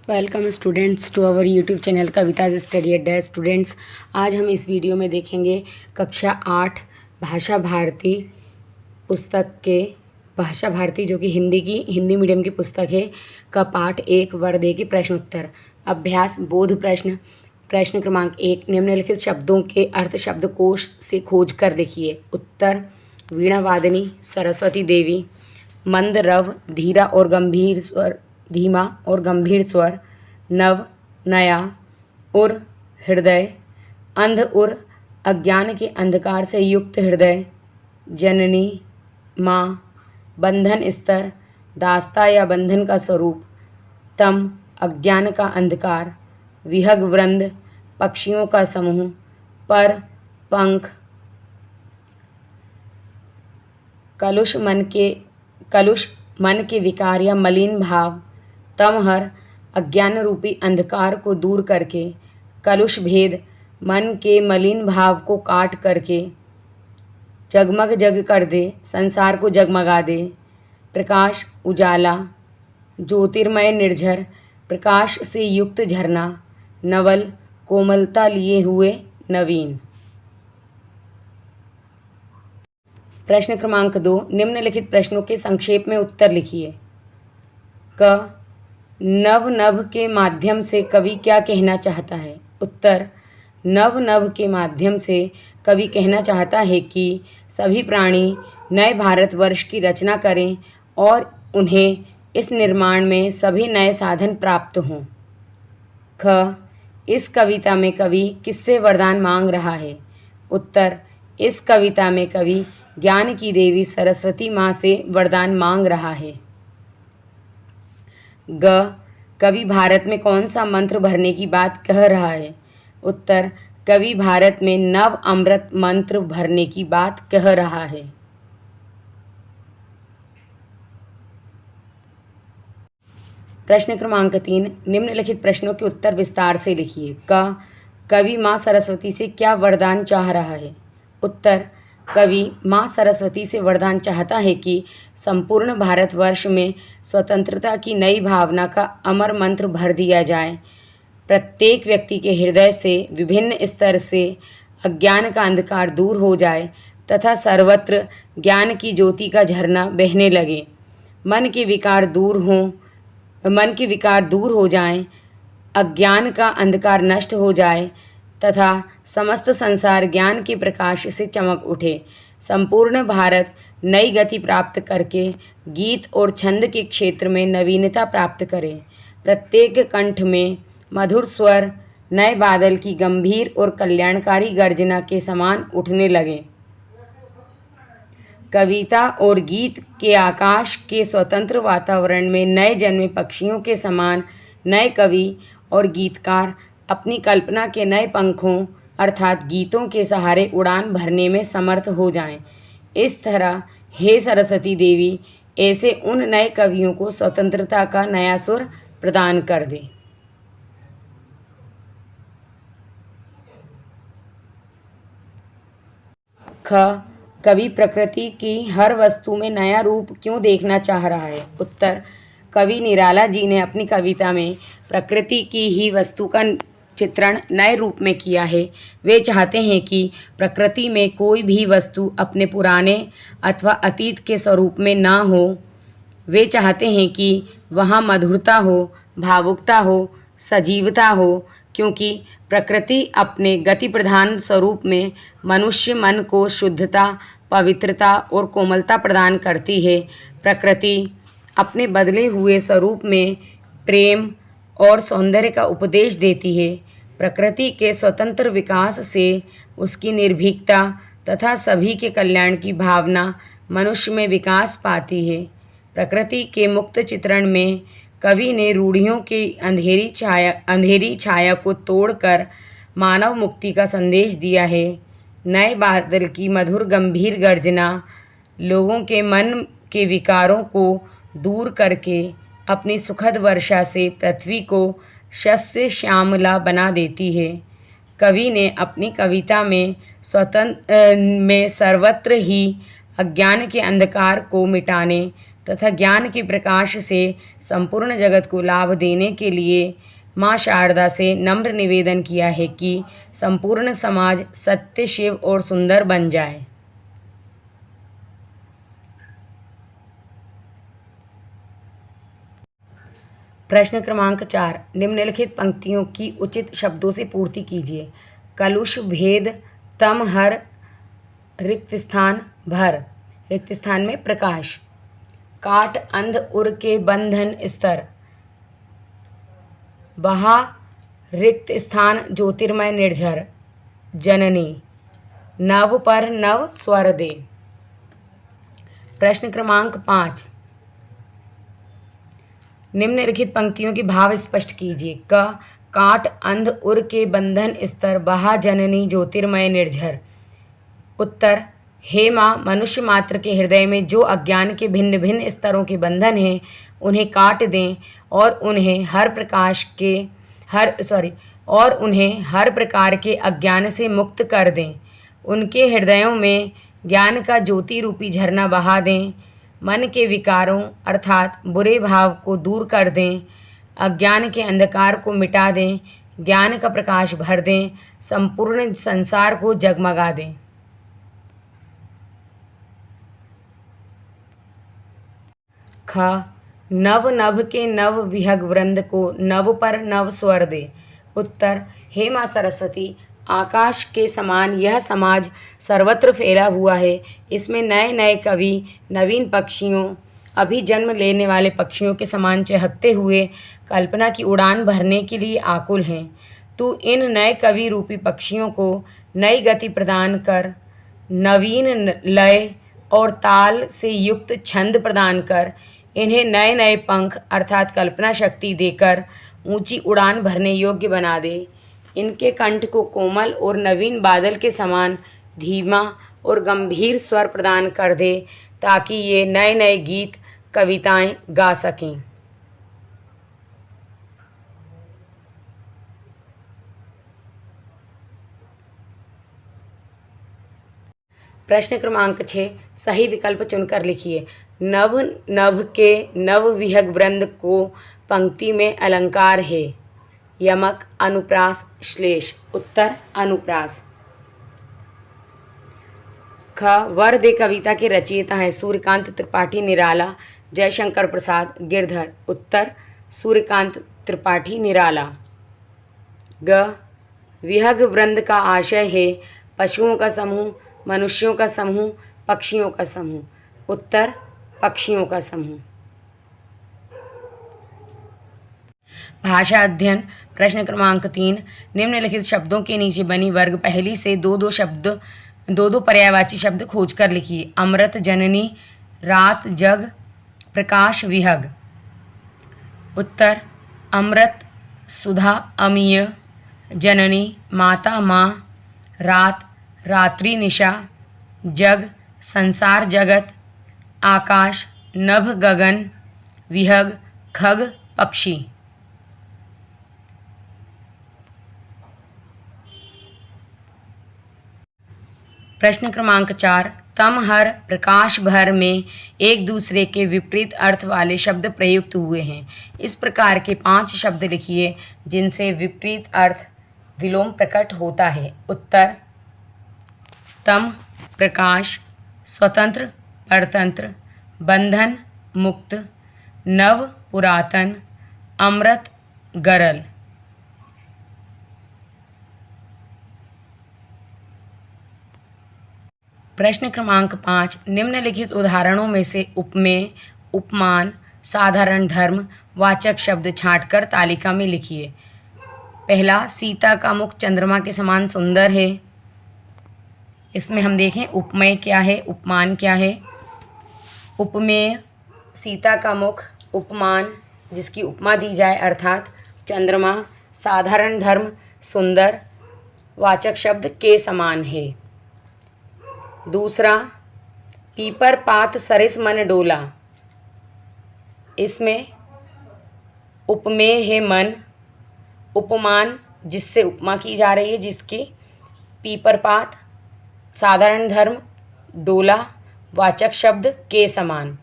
Welcome students to our YouTube channel Kavita study Adda. Students, आज हम इस वीडियो में देखेंगे कक्षा 8 भाषा भारती पुस्तक के भाषा भारती जो कि हिंदी मीडियम की पुस्तक है का पाठ 1 वर्ग के प्रश्नोत्तर। अभ्यास बोध प्रश्न। प्रश्न क्रमांक 1, निम्नलिखित शब्दों के अर्थ शब्दकोश से खोज कर देखिए। उत्तर: वीणा वादनी सरस्वती देवी, मंद रव धीरा और गंभीर स्वर धीमा और गंभीर स्वर, नव नया, उर हृदय, अंध उर अज्ञान के अंधकार से युक्त हृदय, जननी माँ, बंधन स्तर दास्ता या बंधन का स्वरूप, तम अज्ञान का अंधकार, विहग वृंद पक्षियों का समूह, पर पंख, कलुष मन के विकार या मलिन भाव, तमहर अज्ञान रूपी अंधकार को दूर करके, कलुष भेद मन के मलिन भाव को काट करके, जगमग जग कर दे संसार को जगमगा दे, प्रकाश उजाला, ज्योतिर्मय निर्झर प्रकाश से युक्त झरना, नवल कोमलता लिए हुए नवीन। प्रश्न क्रमांक 2, निम्नलिखित प्रश्नों के संक्षेप में उत्तर लिखिए। क, नव नभ के माध्यम से कवि क्या कहना चाहता है? उत्तर: नव नभ के माध्यम से कवि कहना चाहता है कि सभी प्राणी नए भारतवर्ष की रचना करें और उन्हें इस निर्माण में सभी नए साधन प्राप्त हों। ख, इस कविता में कवि किससे वरदान मांग रहा है? उत्तर: इस कविता में कवि ज्ञान की देवी सरस्वती माँ से वरदान मांग रहा है। ग, कवि भारत में कौन सा मंत्र भरने की बात कह रहा है? उत्तर: कवि भारत में नव अमृत मंत्र भरने की बात कह रहा है। प्रश्न क्रमांक 3, निम्नलिखित प्रश्नों के उत्तर विस्तार से लिखिए। क, कवि माँ सरस्वती से क्या वरदान चाह रहा है? उत्तर: कवि माँ सरस्वती से वरदान चाहता है कि संपूर्ण भारतवर्ष में स्वतंत्रता की नई भावना का अमर मंत्र भर दिया जाए, प्रत्येक व्यक्ति के हृदय से विभिन्न स्तर से अज्ञान का अंधकार दूर हो जाए तथा सर्वत्र ज्ञान की ज्योति का झरना बहने लगे, मन के विकार दूर हो जाएं, अज्ञान का अंधकार नष्ट हो जाए तथा समस्त संसार ज्ञान के प्रकाश से चमक उठे, संपूर्ण भारत नई गति प्राप्त करके गीत और छंद के क्षेत्र में नवीनता प्राप्त करे, प्रत्येक कंठ में मधुर स्वर नए बादल की गंभीर और कल्याणकारी गर्जना के समान उठने लगे, कविता और गीत के आकाश के स्वतंत्र वातावरण में नए जन्मे पक्षियों के समान नए कवि और गीतकार अपनी कल्पना के नए पंखों अर्थात गीतों के सहारे उड़ान भरने में समर्थ हो जाएं। इस तरह हे सरस्वती देवी ऐसे उन नए कवियों को स्वतंत्रता का नया सुर प्रदान कर दे। ख, कवि प्रकृति की हर वस्तु में नया रूप क्यों देखना चाह रहा है? उत्तर: कवि निराला जी ने अपनी कविता में प्रकृति की ही वस्तु का चित्रण नए रूप में किया है। वे चाहते हैं कि प्रकृति में कोई भी वस्तु अपने पुराने अथवा अतीत के स्वरूप में ना हो। वे चाहते हैं कि वहाँ मधुरता हो, भावुकता हो, सजीवता हो, क्योंकि प्रकृति अपने गति प्रधान स्वरूप में मनुष्य मन को शुद्धता, पवित्रता और कोमलता प्रदान करती है। प्रकृति अपने बदले हुए स्वरूप में प्रेम और सौंदर्य का उपदेश देती है। प्रकृति के स्वतंत्र विकास से उसकी निर्भीकता तथा सभी के कल्याण की भावना मनुष्य में विकास पाती है। प्रकृति के मुक्त चित्रण में कवि ने रूढ़ियों की अंधेरी छाया को तोड़कर मानव मुक्ति का संदेश दिया है। नए बादल की मधुर गंभीर गर्जना लोगों के मन के विकारों को दूर करके अपनी सुखद वर्षा से पृथ्वी को शस्य श्यामला बना देती है। कवि ने अपनी कविता में सर्वत्र ही अज्ञान के अंधकार को मिटाने तथा ज्ञान के प्रकाश से संपूर्ण जगत को लाभ देने के लिए माँ शारदा से नम्र निवेदन किया है कि संपूर्ण समाज सत्य, शिव और सुंदर बन जाए। प्रश्न क्रमांक 4, निम्नलिखित पंक्तियों की उचित शब्दों से पूर्ति कीजिए। कलुष भेद तम हर, रिक्त स्थान भर, रिक्त स्थान में प्रकाश। काट अंध उर के बंधन स्तर, बहा रिक्त स्थान ज्योतिर्मय निर्झर। जननी नव पर नव स्वर दे। प्रश्न क्रमांक 5, निम्नलिखित पंक्तियों के भाव स्पष्ट कीजिए। क काट अंध उर के बंधन स्तर, बहा जननी ज्योतिर्मय निर्झर। उत्तर, हे माँ, मनुष्य मात्र के हृदय में जो अज्ञान के भिन्न भिन्न स्तरों के बंधन हैं उन्हें काट दें और उन्हें हर प्रकार के अज्ञान से मुक्त कर दें। उनके हृदयों में ज्ञान का ज्योति रूपी झरना बहा दें। मन के विकारों अर्थात बुरे भाव को दूर कर दें। अज्ञान के अंधकार को मिटा दें। ज्ञान का प्रकाश भर दें। संपूर्ण संसार को जगमगा दें। ख नव नभ के नव विहग वृंद को नव पर नव स्वर दे। उत्तर, हे माँ सरस्वती, आकाश के समान यह समाज सर्वत्र फैला हुआ है। इसमें नए नए कवि नवीन पक्षियों, अभी जन्म लेने वाले पक्षियों के समान चहकते हुए कल्पना की उड़ान भरने के लिए आकुल हैं। तू इन नए कवि रूपी पक्षियों को नई गति प्रदान कर, नवीन लय और ताल से युक्त छंद प्रदान कर, इन्हें नए नए पंख अर्थात कल्पना शक्ति देकर ऊंची उड़ान भरने योग्य बना दे। इनके कंठ को कोमल और नवीन बादल के समान धीमा और गंभीर स्वर प्रदान कर दे ताकि ये नए नए गीत कविताएं गा सकें। प्रश्न क्रमांक 6, सही विकल्प चुनकर लिखिए। नभ नभ के नव विहग वृंद को पंक्ति में अलंकार है। यमक, अनुप्रास, श्लेष। उत्तर, अनुप्रास। ख वर दे कविता के रचयिता हैं सूर्यकांत त्रिपाठी निराला, जयशंकर प्रसाद, गिरधर। उत्तर, सूर्यकांत त्रिपाठी निराला। ग विहग वृंद का आशय है पशुओं का समूह, मनुष्यों का समूह, पक्षियों का समूह। उत्तर, पक्षियों का समूह। भाषा अध्ययन प्रश्न क्रमांक 3, निम्नलिखित शब्दों के नीचे बनी वर्ग पहली से दो दो पर्यायवाची शब्द खोजकर लिखिए। अमृत, जननी, रात, जग, प्रकाश, विहग। उत्तर, अमृत सुधा, अमीय, जननी माता माँ, रात रात्रि निशा, जग संसार जगत, आकाश नभ गगन, विहग खग पक्षी। प्रश्न क्रमांक 4, तम हर, प्रकाश भर में एक दूसरे के विपरीत अर्थ वाले शब्द प्रयुक्त हुए हैं। इस प्रकार के 5 शब्द लिखिए जिनसे विपरीत अर्थ विलोम प्रकट होता है। उत्तर, तम प्रकाश, स्वतंत्र परतंत्र, बंधन मुक्त, नव पुरातन, अमृत गरल। प्रश्न क्रमांक 5, निम्नलिखित उदाहरणों में से उपमेय, उपमान, साधारण धर्म वाचक शब्द छांटकर तालिका में लिखिए। पहला, सीता का मुख चंद्रमा के समान सुंदर है। इसमें हम देखें उपमेय क्या है, उपमान क्या है। उपमेय सीता का मुख, उपमान जिसकी उपमा दी जाए अर्थात चंद्रमा, साधारण धर्म सुंदर, वाचक शब्द के समान है। दूसरा, पीपर पात सरिस मन डोला। इसमें उपमेय है मन, उपमान जिससे उपमा की जा रही है जिसकी, पीपर पात साधारण धर्म, डोला वाचक शब्द के समान।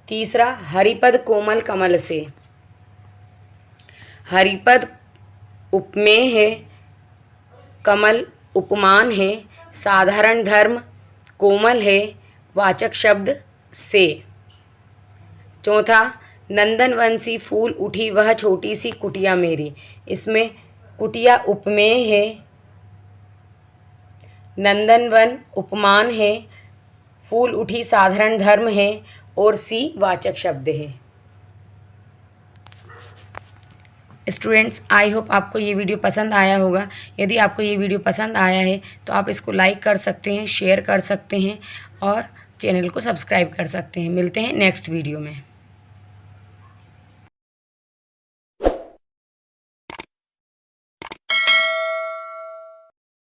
तीसरा, हरिपद कोमल कमल से। हरिपद उपमेय है, कमल उपमान है, साधारण धर्म कोमल है, वाचक शब्द से। चौथा, नंदनवंशी फूल उठी वह छोटी सी कुटिया मेरी। इसमें कुटिया उपमेय है, नंदनवन उपमान है, फूल उठी साधारण धर्म है और सी वाचक शब्द है। स्टूडेंट्स, आई होप आपको ये वीडियो पसंद आया होगा। यदि आपको ये वीडियो पसंद आया है तो आप इसको लाइक कर सकते हैं, शेयर कर सकते हैं और चैनल को सब्सक्राइब कर सकते हैं। मिलते हैं नेक्स्ट वीडियो में।